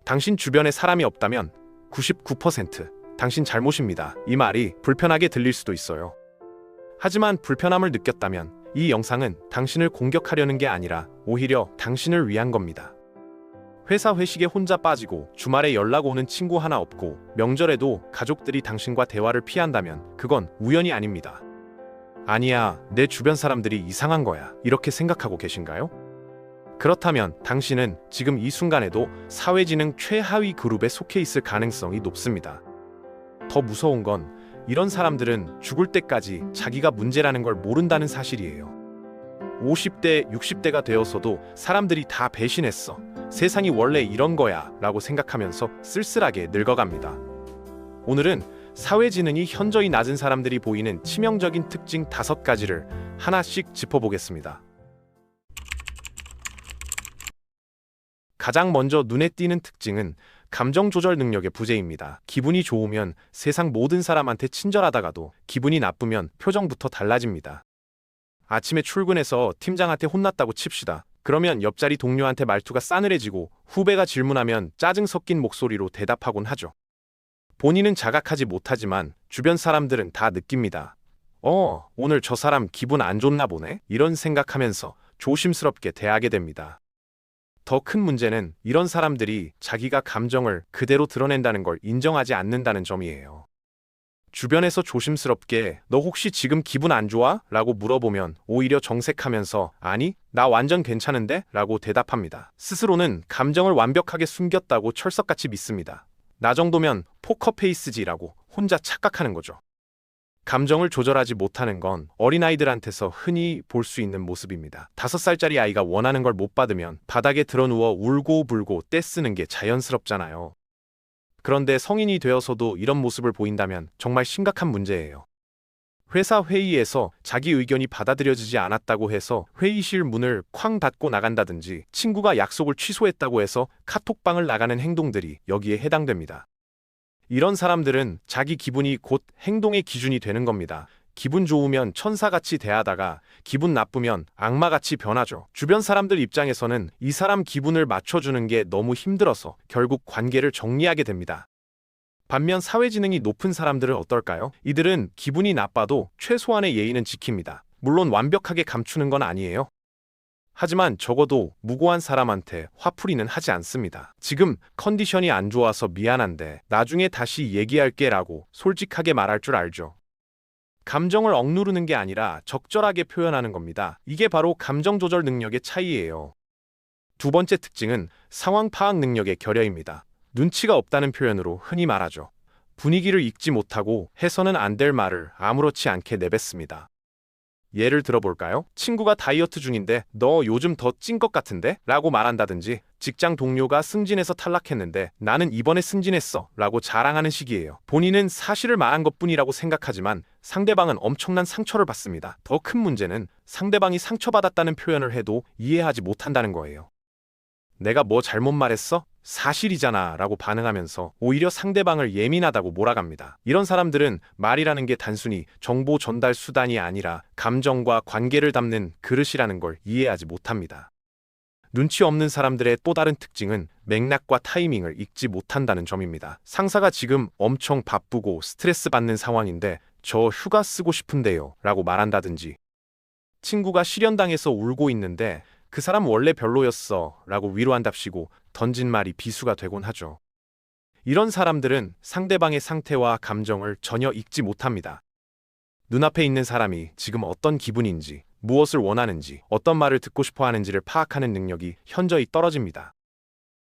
당신 주변에 사람이 없다면 99% 당신 잘못입니다. 이 말이 불편하게 들릴 수도 있어요. 하지만 불편함을 느꼈다면 이 영상은 당신을 공격하려는 게 아니라 오히려 당신을 위한 겁니다. 회사 회식에 혼자 빠지고 주말에 연락 오는 친구 하나 없고 명절에도 가족들이 당신과 대화를 피한다면 그건 우연이 아닙니다. 아니야, 내 주변 사람들이 이상한 거야. 이렇게 생각하고 계신가요? 그렇다면 당신은 지금 이 순간에도 사회지능 최하위 그룹에 속해 있을 가능성이 높습니다. 더 무서운 건 이런 사람들은 죽을 때까지 자기가 문제라는 걸 모른다는 사실이에요. 50대, 60대가 되어서도 사람들이 다 배신했어. 세상이 원래 이런 거야 라고 생각하면서 쓸쓸하게 늙어갑니다. 오늘은 사회지능이 현저히 낮은 사람들이 보이는 치명적인 특징 5가지를 하나씩 짚어보겠습니다. 가장 먼저 눈에 띄는 특징은 감정 조절 능력의 부재입니다. 기분이 좋으면 세상 모든 사람한테 친절하다가도 기분이 나쁘면 표정부터 달라집니다. 아침에 출근해서 팀장한테 혼났다고 칩시다. 그러면 옆자리 동료한테 말투가 싸늘해지고 후배가 질문하면 짜증 섞인 목소리로 대답하곤 하죠. 본인은 자각하지 못하지만 주변 사람들은 다 느낍니다. 오늘 저 사람 기분 안 좋나 보네? 이런 생각하면서 조심스럽게 대하게 됩니다. 더 큰 문제는 이런 사람들이 자기가 감정을 그대로 드러낸다는 걸 인정하지 않는다는 점이에요. 주변에서 조심스럽게 너 혹시 지금 기분 안 좋아? 라고 물어보면 오히려 정색하면서 아니, 나 완전 괜찮은데? 라고 대답합니다. 스스로는 감정을 완벽하게 숨겼다고 철석같이 믿습니다. 나 정도면 포커페이스지라고 혼자 착각하는 거죠. 감정을 조절하지 못하는 건 어린아이들한테서 흔히 볼 수 있는 모습입니다. 5살짜리 아이가 원하는 걸 못 받으면 바닥에 드러누워 울고불고 떼쓰는 게 자연스럽잖아요. 그런데 성인이 되어서도 이런 모습을 보인다면 정말 심각한 문제예요. 회사 회의에서 자기 의견이 받아들여지지 않았다고 해서 회의실 문을 쾅 닫고 나간다든지 친구가 약속을 취소했다고 해서 카톡방을 나가는 행동들이 여기에 해당됩니다. 이런 사람들은 자기 기분이 곧 행동의 기준이 되는 겁니다. 기분 좋으면 천사같이 대하다가 기분 나쁘면 악마같이 변하죠. 주변 사람들 입장에서는 이 사람 기분을 맞춰주는 게 너무 힘들어서 결국 관계를 정리하게 됩니다. 반면 사회지능이 높은 사람들은 어떨까요? 이들은 기분이 나빠도 최소한의 예의는 지킵니다. 물론 완벽하게 감추는 건 아니에요. 하지만 적어도 무고한 사람한테 화풀이는 하지 않습니다. 지금 컨디션이 안 좋아서 미안한데 나중에 다시 얘기할게 라고 솔직하게 말할 줄 알죠. 감정을 억누르는 게 아니라 적절하게 표현하는 겁니다. 이게 바로 감정 조절 능력의 차이예요. 두 번째 특징은 상황 파악 능력의 결여입니다. 눈치가 없다는 표현으로 흔히 말하죠. 분위기를 읽지 못하고 해서는 안 될 말을 아무렇지 않게 내뱉습니다. 예를 들어볼까요? 친구가 다이어트 중인데 너 요즘 더 찐 것 같은데? 라고 말한다든지 직장 동료가 승진해서 탈락했는데 나는 이번에 승진했어 라고 자랑하는 식이에요. 본인은 사실을 말한 것뿐이라고 생각하지만 상대방은 엄청난 상처를 받습니다. 더 큰 문제는 상대방이 상처받았다는 표현을 해도 이해하지 못한다는 거예요. 내가 뭐 잘못 말했어? 사실이잖아 라고 반응하면서 오히려 상대방을 예민하다고 몰아갑니다. 이런 사람들은 말이라는 게 단순히 정보 전달 수단이 아니라 감정과 관계를 담는 그릇이라는 걸 이해하지 못합니다. 눈치 없는 사람들의 또 다른 특징은 맥락과 타이밍을 읽지 못한다는 점입니다. 상사가 지금 엄청 바쁘고 스트레스 받는 상황인데 저 휴가 쓰고 싶은데요 라고 말한다든지 친구가 실연당해서 울고 있는데 그 사람 원래 별로였어 라고 위로한답시고 던진 말이 비수가 되곤 하죠. 이런 사람들은 상대방의 상태와 감정을 전혀 읽지 못합니다. 눈앞에 있는 사람이 지금 어떤 기분인지, 무엇을 원하는지, 어떤 말을 듣고 싶어 하는지를 파악하는 능력이 현저히 떨어집니다.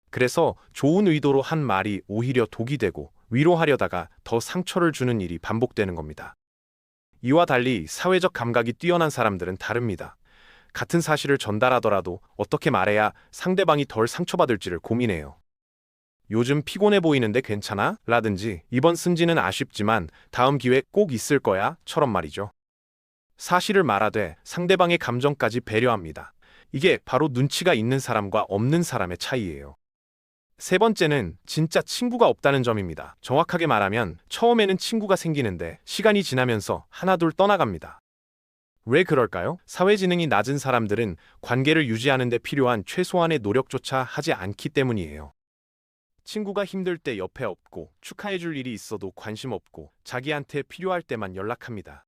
그래서 좋은 의도로 한 말이 오히려 독이 되고 위로하려다가 더 상처를 주는 일이 반복되는 겁니다. 이와 달리 사회적 감각이 뛰어난 사람들은 다릅니다. 같은 사실을 전달하더라도 어떻게 말해야 상대방이 덜 상처받을지를 고민해요. 요즘 피곤해 보이는데 괜찮아? 라든지 이번 승진은 아쉽지만 다음 기회 꼭 있을 거야? 처럼 말이죠. 사실을 말하되 상대방의 감정까지 배려합니다. 이게 바로 눈치가 있는 사람과 없는 사람의 차이예요. 세 번째는 진짜 친구가 없다는 점입니다. 정확하게 말하면 처음에는 친구가 생기는데 시간이 지나면서 하나둘 떠나갑니다. 왜 그럴까요? 사회지능이 낮은 사람들은 관계를 유지하는 데 필요한 최소한의 노력조차 하지 않기 때문이에요. 친구가 힘들 때 옆에 없고 축하해줄 일이 있어도 관심 없고 자기한테 필요할 때만 연락합니다.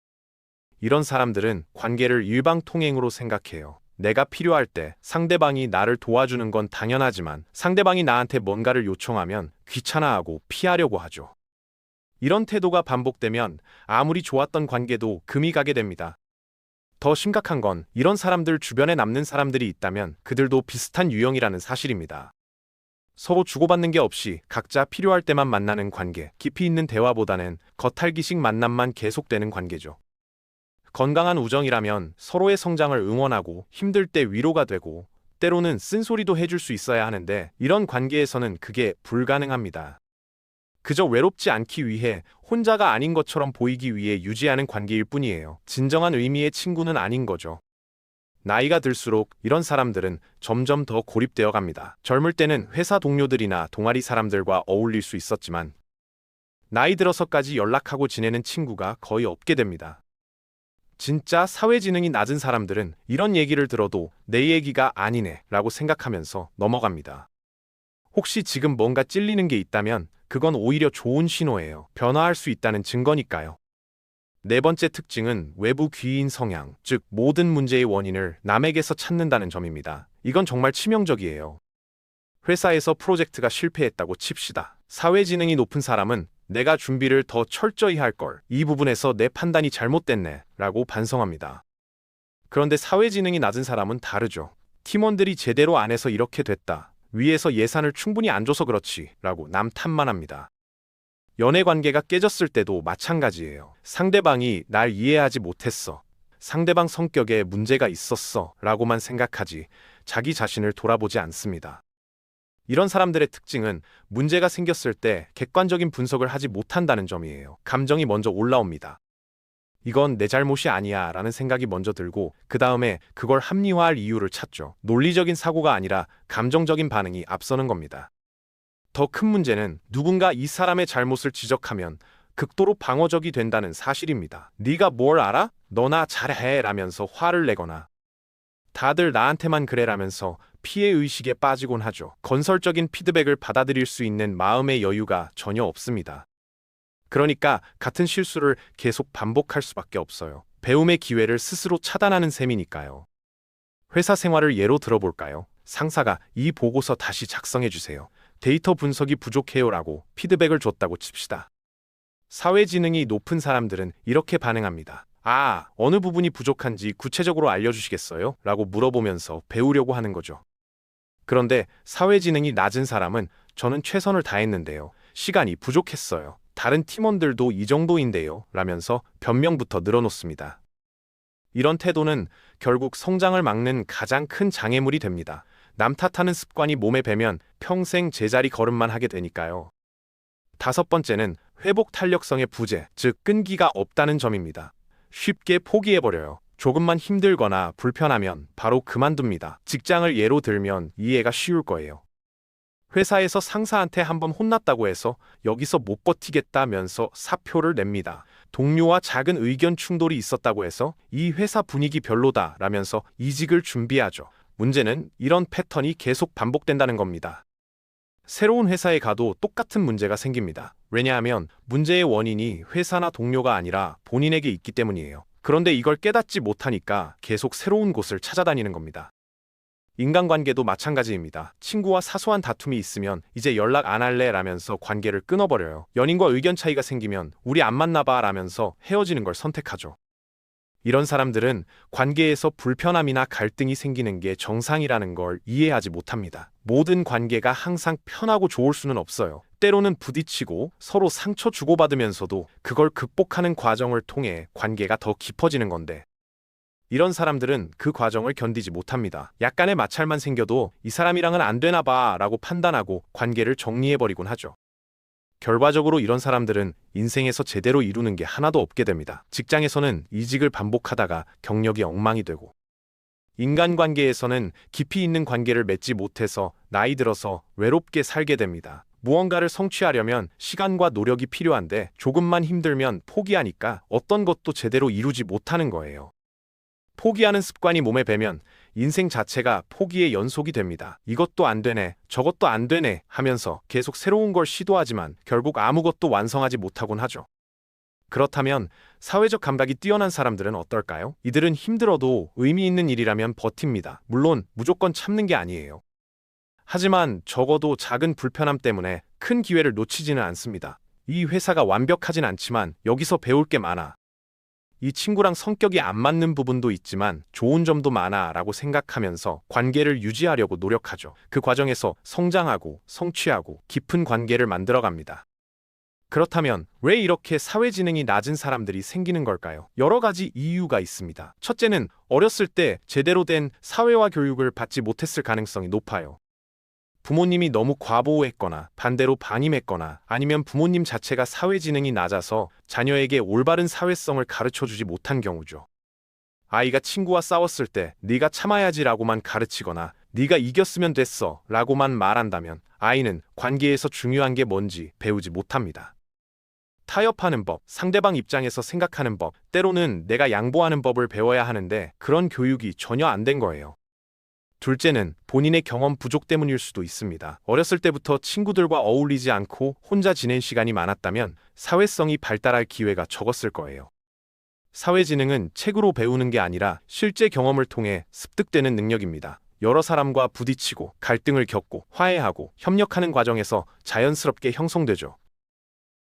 이런 사람들은 관계를 일방통행으로 생각해요. 내가 필요할 때 상대방이 나를 도와주는 건 당연하지만 상대방이 나한테 뭔가를 요청하면 귀찮아하고 피하려고 하죠. 이런 태도가 반복되면 아무리 좋았던 관계도 금이 가게 됩니다. 더 심각한 건 이런 사람들 주변에 남는 사람들이 있다면 그들도 비슷한 유형이라는 사실입니다. 서로 주고받는 게 없이 각자 필요할 때만 만나는 관계, 깊이 있는 대화보다는 겉핥기식 만남만 계속되는 관계죠. 건강한 우정이라면 서로의 성장을 응원하고 힘들 때 위로가 되고 때로는 쓴소리도 해줄 수 있어야 하는데 이런 관계에서는 그게 불가능합니다. 그저 외롭지 않기 위해 혼자가 아닌 것처럼 보이기 위해 유지하는 관계일 뿐이에요. 진정한 의미의 친구는 아닌 거죠. 나이가 들수록 이런 사람들은 점점 더 고립되어 갑니다. 젊을 때는 회사 동료들이나 동아리 사람들과 어울릴 수 있었지만 나이 들어서까지 연락하고 지내는 친구가 거의 없게 됩니다. 진짜 사회지능이 낮은 사람들은 이런 얘기를 들어도 내 얘기가 아니네 라고 생각하면서 넘어갑니다. 혹시 지금 뭔가 찔리는 게 있다면 그건 오히려 좋은 신호예요. 변화할 수 있다는 증거니까요. 네 번째 특징은 외부 귀인 성향, 즉 모든 문제의 원인을 남에게서 찾는다는 점입니다. 이건 정말 치명적이에요. 회사에서 프로젝트가 실패했다고 칩시다. 사회지능이 높은 사람은 내가 준비를 더 철저히 할 걸, 이 부분에서 내 판단이 잘못됐네 라고 반성합니다. 그런데 사회지능이 낮은 사람은 다르죠. 팀원들이 제대로 안 해서 이렇게 됐다. 위에서 예산을 충분히 안 줘서 그렇지 라고 남 탓만 합니다. 연애관계가 깨졌을 때도 마찬가지예요. 상대방이 날 이해하지 못했어. 상대방 성격에 문제가 있었어 라고만 생각하지 자기 자신을 돌아보지 않습니다. 이런 사람들의 특징은 문제가 생겼을 때 객관적인 분석을 하지 못한다는 점이에요. 감정이 먼저 올라옵니다. 이건 내 잘못이 아니야 라는 생각이 먼저 들고 그 다음에 그걸 합리화할 이유를 찾죠. 논리적인 사고가 아니라 감정적인 반응이 앞서는 겁니다. 더 큰 문제는 누군가 이 사람의 잘못을 지적하면 극도로 방어적이 된다는 사실입니다. 네가 뭘 알아? 너나 잘해 라면서 화를 내거나 다들 나한테만 그래 라면서 피해의식에 빠지곤 하죠. 건설적인 피드백을 받아들일 수 있는 마음의 여유가 전혀 없습니다. 그러니까 같은 실수를 계속 반복할 수밖에 없어요. 배움의 기회를 스스로 차단하는 셈이니까요. 회사 생활을 예로 들어볼까요? 상사가 이 보고서 다시 작성해주세요. 데이터 분석이 부족해요라고 피드백을 줬다고 칩시다. 사회지능이 높은 사람들은 이렇게 반응합니다. 아, 어느 부분이 부족한지 구체적으로 알려주시겠어요? 라고 물어보면서 배우려고 하는 거죠. 그런데 사회지능이 낮은 사람은 저는 최선을 다했는데요. 시간이 부족했어요. 다른 팀원들도 이 정도인데요. 라면서 변명부터 늘어놓습니다. 이런 태도는 결국 성장을 막는 가장 큰 장애물이 됩니다. 남 탓하는 습관이 몸에 배면 평생 제자리 걸음만 하게 되니까요. 다섯 번째는 회복 탄력성의 부재, 즉 끈기가 없다는 점입니다. 쉽게 포기해버려요. 조금만 힘들거나 불편하면 바로 그만둡니다. 직장을 예로 들면 이해가 쉬울 거예요. 회사에서 상사한테 한번 혼났다고 해서 여기서 못 버티겠다면서 사표를 냅니다. 동료와 작은 의견 충돌이 있었다고 해서 이 회사 분위기 별로다 라면서 이직을 준비하죠. 문제는 이런 패턴이 계속 반복된다는 겁니다. 새로운 회사에 가도 똑같은 문제가 생깁니다. 왜냐하면 문제의 원인이 회사나 동료가 아니라 본인에게 있기 때문이에요. 그런데 이걸 깨닫지 못하니까 계속 새로운 곳을 찾아다니는 겁니다. 인간관계도 마찬가지입니다. 친구와 사소한 다툼이 있으면 이제 연락 안 할래 라면서 관계를 끊어버려요. 연인과 의견 차이가 생기면 우리 안 맞나 봐 라면서 헤어지는 걸 선택하죠. 이런 사람들은 관계에서 불편함이나 갈등이 생기는 게 정상이라는 걸 이해하지 못합니다. 모든 관계가 항상 편하고 좋을 수는 없어요. 때로는 부딪히고 서로 상처 주고받으면서도 그걸 극복하는 과정을 통해 관계가 더 깊어지는 건데 이런 사람들은 그 과정을 견디지 못합니다. 약간의 마찰만 생겨도 이 사람이랑은 안 되나 봐 라고 판단하고 관계를 정리해버리곤 하죠. 결과적으로 이런 사람들은 인생에서 제대로 이루는 게 하나도 없게 됩니다. 직장에서는 이직을 반복하다가 경력이 엉망이 되고 인간관계에서는 깊이 있는 관계를 맺지 못해서 나이 들어서 외롭게 살게 됩니다. 무언가를 성취하려면 시간과 노력이 필요한데 조금만 힘들면 포기하니까 어떤 것도 제대로 이루지 못하는 거예요. 포기하는 습관이 몸에 배면 인생 자체가 포기의 연속이 됩니다. 이것도 안 되네, 저것도 안 되네 하면서 계속 새로운 걸 시도하지만 결국 아무것도 완성하지 못하곤 하죠. 그렇다면 사회적 감각이 뛰어난 사람들은 어떨까요? 이들은 힘들어도 의미 있는 일이라면 버팁니다. 물론 무조건 참는 게 아니에요. 하지만 적어도 작은 불편함 때문에 큰 기회를 놓치지는 않습니다. 이 회사가 완벽하진 않지만 여기서 배울 게 많아. 이 친구랑 성격이 안 맞는 부분도 있지만 좋은 점도 많아 라고 생각하면서 관계를 유지하려고 노력하죠. 그 과정에서 성장하고 성취하고 깊은 관계를 만들어갑니다. 그렇다면 왜 이렇게 사회 지능이 낮은 사람들이 생기는 걸까요? 여러 가지 이유가 있습니다. 첫째는 어렸을 때 제대로 된 사회화 교육을 받지 못했을 가능성이 높아요. 부모님이 너무 과보호했거나 반대로 반임했거나 아니면 부모님 자체가 사회 지능이 낮아서 자녀에게 올바른 사회성을 가르쳐주지 못한 경우죠. 아이가 친구와 싸웠을 때 네가 참아야지라고만 가르치거나 네가 이겼으면 됐어 라고만 말한다면 아이는 관계에서 중요한 게 뭔지 배우지 못합니다. 타협하는 법, 상대방 입장에서 생각하는 법, 때로는 내가 양보하는 법을 배워야 하는데 그런 교육이 전혀 안 된 거예요. 둘째는 본인의 경험 부족 때문일 수도 있습니다. 어렸을 때부터 친구들과 어울리지 않고 혼자 지낸 시간이 많았다면 사회성이 발달할 기회가 적었을 거예요. 사회지능은 책으로 배우는 게 아니라 실제 경험을 통해 습득되는 능력입니다. 여러 사람과 부딪히고 갈등을 겪고 화해하고 협력하는 과정에서 자연스럽게 형성되죠.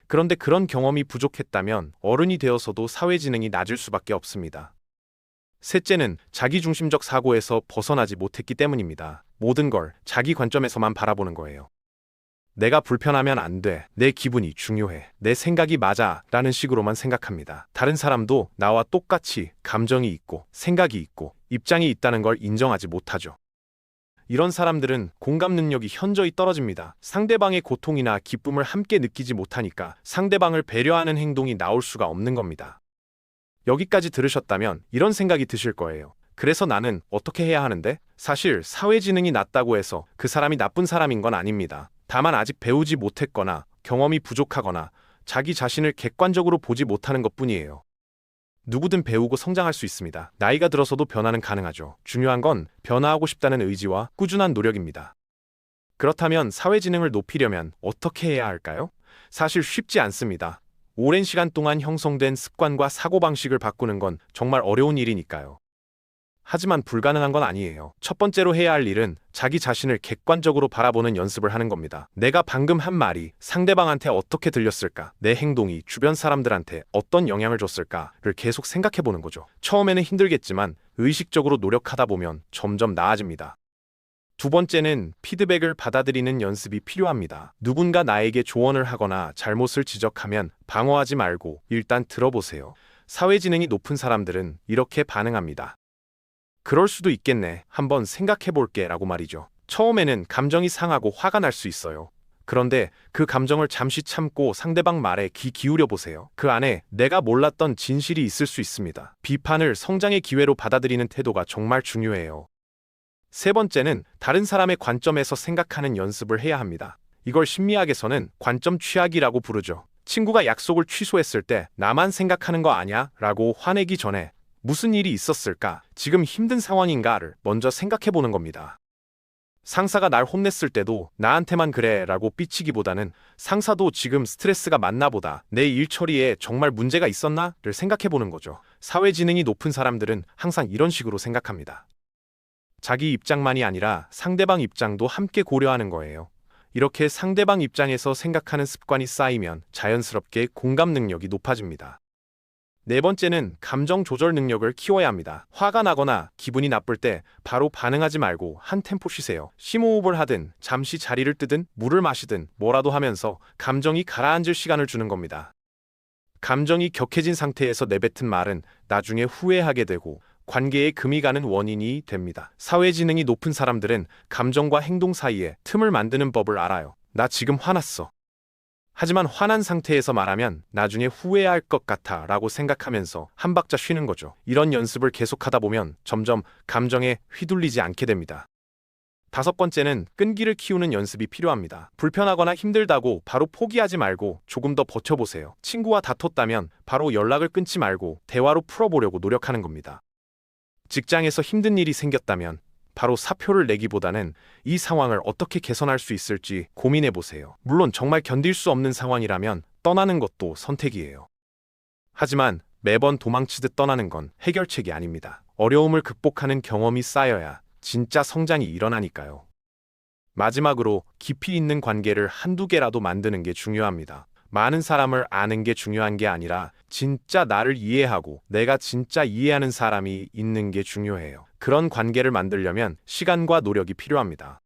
그런데 그런 경험이 부족했다면 어른이 되어서도 사회지능이 낮을 수밖에 없습니다. 셋째는 자기중심적 사고에서 벗어나지 못했기 때문입니다. 모든 걸 자기 관점에서만 바라보는 거예요. 내가 불편하면 안 돼, 내 기분이 중요해, 내 생각이 맞아 라는 식으로만 생각합니다. 다른 사람도 나와 똑같이 감정이 있고 생각이 있고 입장이 있다는 걸 인정하지 못하죠. 이런 사람들은 공감 능력이 현저히 떨어집니다. 상대방의 고통이나 기쁨을 함께 느끼지 못하니까 상대방을 배려하는 행동이 나올 수가 없는 겁니다. 여기까지 들으셨다면 이런 생각이 드실 거예요. 그래서 나는 어떻게 해야 하는데? 사실 사회지능이 낮다고 해서 그 사람이 나쁜 사람인 건 아닙니다. 다만 아직 배우지 못했거나 경험이 부족하거나 자기 자신을 객관적으로 보지 못하는 것뿐이에요. 누구든 배우고 성장할 수 있습니다. 나이가 들어서도 변화는 가능하죠. 중요한 건 변화하고 싶다는 의지와 꾸준한 노력입니다. 그렇다면 사회지능을 높이려면 어떻게 해야 할까요? 사실 쉽지 않습니다. 오랜 시간 동안 형성된 습관과 사고방식을 바꾸는 건 정말 어려운 일이니까요. 하지만 불가능한 건 아니에요. 첫 번째로 해야 할 일은 자기 자신을 객관적으로 바라보는 연습을 하는 겁니다. 내가 방금 한 말이 상대방한테 어떻게 들렸을까? 내 행동이 주변 사람들한테 어떤 영향을 줬을까를 계속 생각해 보는 거죠. 처음에는 힘들겠지만 의식적으로 노력하다 보면 점점 나아집니다. 두 번째는 피드백을 받아들이는 연습이 필요합니다. 누군가 나에게 조언을 하거나 잘못을 지적하면 방어하지 말고 일단 들어보세요. 사회지능이 높은 사람들은 이렇게 반응합니다. 그럴 수도 있겠네. 한번 생각해 볼게 라고 말이죠. 처음에는 감정이 상하고 화가 날 수 있어요. 그런데 그 감정을 잠시 참고 상대방 말에 귀 기울여 보세요. 그 안에 내가 몰랐던 진실이 있을 수 있습니다. 비판을 성장의 기회로 받아들이는 태도가 정말 중요해요. 세 번째는 다른 사람의 관점에서 생각하는 연습을 해야 합니다. 이걸 심리학에서는 관점 취약이라고 부르죠. 친구가 약속을 취소했을 때 나만 생각하는 거 아냐? 라고 화내기 전에 무슨 일이 있었을까? 지금 힘든 상황인가를 먼저 생각해 보는 겁니다. 상사가 날 혼냈을 때도 나한테만 그래 라고 삐치기보다는 상사도 지금 스트레스가 많나 보다. 내 일 처리에 정말 문제가 있었나? 를 생각해 보는 거죠. 사회지능이 높은 사람들은 항상 이런 식으로 생각합니다. 자기 입장만이 아니라 상대방 입장도 함께 고려하는 거예요. 이렇게 상대방 입장에서 생각하는 습관이 쌓이면 자연스럽게 공감 능력이 높아집니다. 네 번째는 감정 조절 능력을 키워야 합니다. 화가 나거나 기분이 나쁠 때 바로 반응하지 말고 한 템포 쉬세요. 심호흡을 하든 잠시 자리를 뜨든 물을 마시든 뭐라도 하면서 감정이 가라앉을 시간을 주는 겁니다. 감정이 격해진 상태에서 내뱉은 말은 나중에 후회하게 되고 관계에 금이 가는 원인이 됩니다. 사회지능이 높은 사람들은 감정과 행동 사이에 틈을 만드는 법을 알아요. 나 지금 화났어. 하지만 화난 상태에서 말하면 나중에 후회할 것 같아 라고 생각하면서 한 박자 쉬는 거죠. 이런 연습을 계속하다 보면 점점 감정에 휘둘리지 않게 됩니다. 다섯 번째는 끈기를 키우는 연습이 필요합니다. 불편하거나 힘들다고 바로 포기하지 말고 조금 더 버텨보세요. 친구와 다퉜다면 바로 연락을 끊지 말고 대화로 풀어보려고 노력하는 겁니다. 직장에서 힘든 일이 생겼다면 바로 사표를 내기보다는 이 상황을 어떻게 개선할 수 있을지 고민해 보세요. 물론 정말 견딜 수 없는 상황이라면 떠나는 것도 선택이에요. 하지만 매번 도망치듯 떠나는 건 해결책이 아닙니다. 어려움을 극복하는 경험이 쌓여야 진짜 성장이 일어나니까요. 마지막으로 깊이 있는 관계를 한두 개라도 만드는 게 중요합니다. 많은 사람을 아는 게 중요한 게 아니라 진짜 나를 이해하고 내가 진짜 이해하는 사람이 있는 게 중요해요. 그런 관계를 만들려면 시간과 노력이 필요합니다.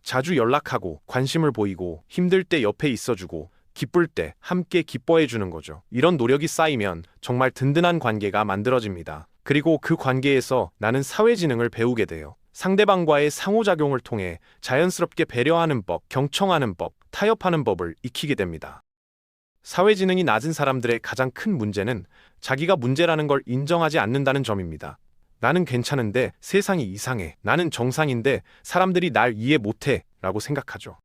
자주 연락하고 관심을 보이고 힘들 때 옆에 있어주고 기쁠 때 함께 기뻐해 주는 거죠. 이런 노력이 쌓이면 정말 든든한 관계가 만들어집니다. 그리고 그 관계에서 나는 사회지능을 배우게 돼요. 상대방과의 상호작용을 통해 자연스럽게 배려하는 법, 경청하는 법, 타협하는 법을 익히게 됩니다. 사회지능이 낮은 사람들의 가장 큰 문제는 자기가 문제라는 걸 인정하지 않는다는 점입니다. 나는 괜찮은데 세상이 이상해. 나는 정상인데 사람들이 날 이해 못해. 라고 생각하죠.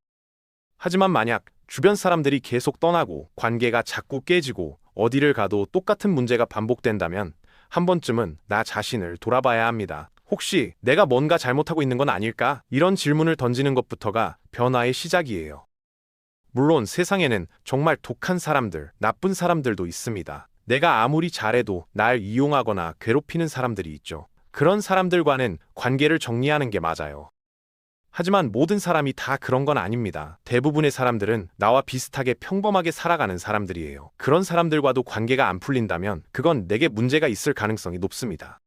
하지만 만약 주변 사람들이 계속 떠나고 관계가 자꾸 깨지고 어디를 가도 똑같은 문제가 반복된다면 한 번쯤은 나 자신을 돌아봐야 합니다. 혹시 내가 뭔가 잘못하고 있는 건 아닐까? 이런 질문을 던지는 것부터가 변화의 시작이에요. 물론 세상에는 정말 독한 사람들, 나쁜 사람들도 있습니다. 내가 아무리 잘해도 날 이용하거나 괴롭히는 사람들이 있죠. 그런 사람들과는 관계를 정리하는 게 맞아요. 하지만 모든 사람이 다 그런 건 아닙니다. 대부분의 사람들은 나와 비슷하게 평범하게 살아가는 사람들이에요. 그런 사람들과도 관계가 안 풀린다면 그건 내게 문제가 있을 가능성이 높습니다.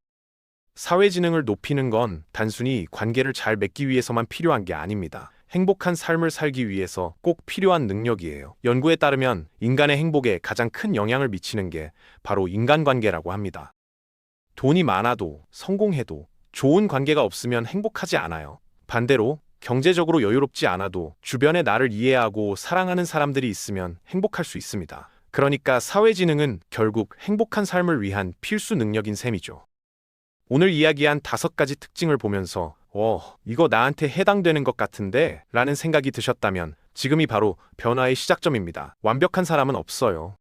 사회지능을 높이는 건 단순히 관계를 잘 맺기 위해서만 필요한 게 아닙니다. 행복한 삶을 살기 위해서 꼭 필요한 능력이에요. 연구에 따르면 인간의 행복에 가장 큰 영향을 미치는 게 바로 인간관계라고 합니다. 돈이 많아도 성공해도 좋은 관계가 없으면 행복하지 않아요. 반대로 경제적으로 여유롭지 않아도 주변에 나를 이해하고 사랑하는 사람들이 있으면 행복할 수 있습니다. 그러니까 사회지능은 결국 행복한 삶을 위한 필수 능력인 셈이죠. 오늘 이야기한 5가지 특징을 보면서 이거 나한테 해당되는 것 같은데? 라는 생각이 드셨다면 지금이 바로 변화의 시작점입니다. 완벽한 사람은 없어요.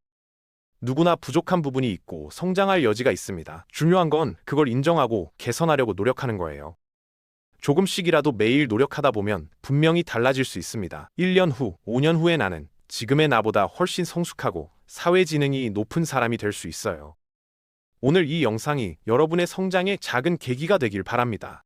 누구나 부족한 부분이 있고 성장할 여지가 있습니다. 중요한 건 그걸 인정하고 개선하려고 노력하는 거예요. 조금씩이라도 매일 노력하다 보면 분명히 달라질 수 있습니다. 1년 후, 5년 후에 나는 지금의 나보다 훨씬 성숙하고 사회지능이 높은 사람이 될 수 있어요. 오늘 이 영상이 여러분의 성장의 작은 계기가 되길 바랍니다.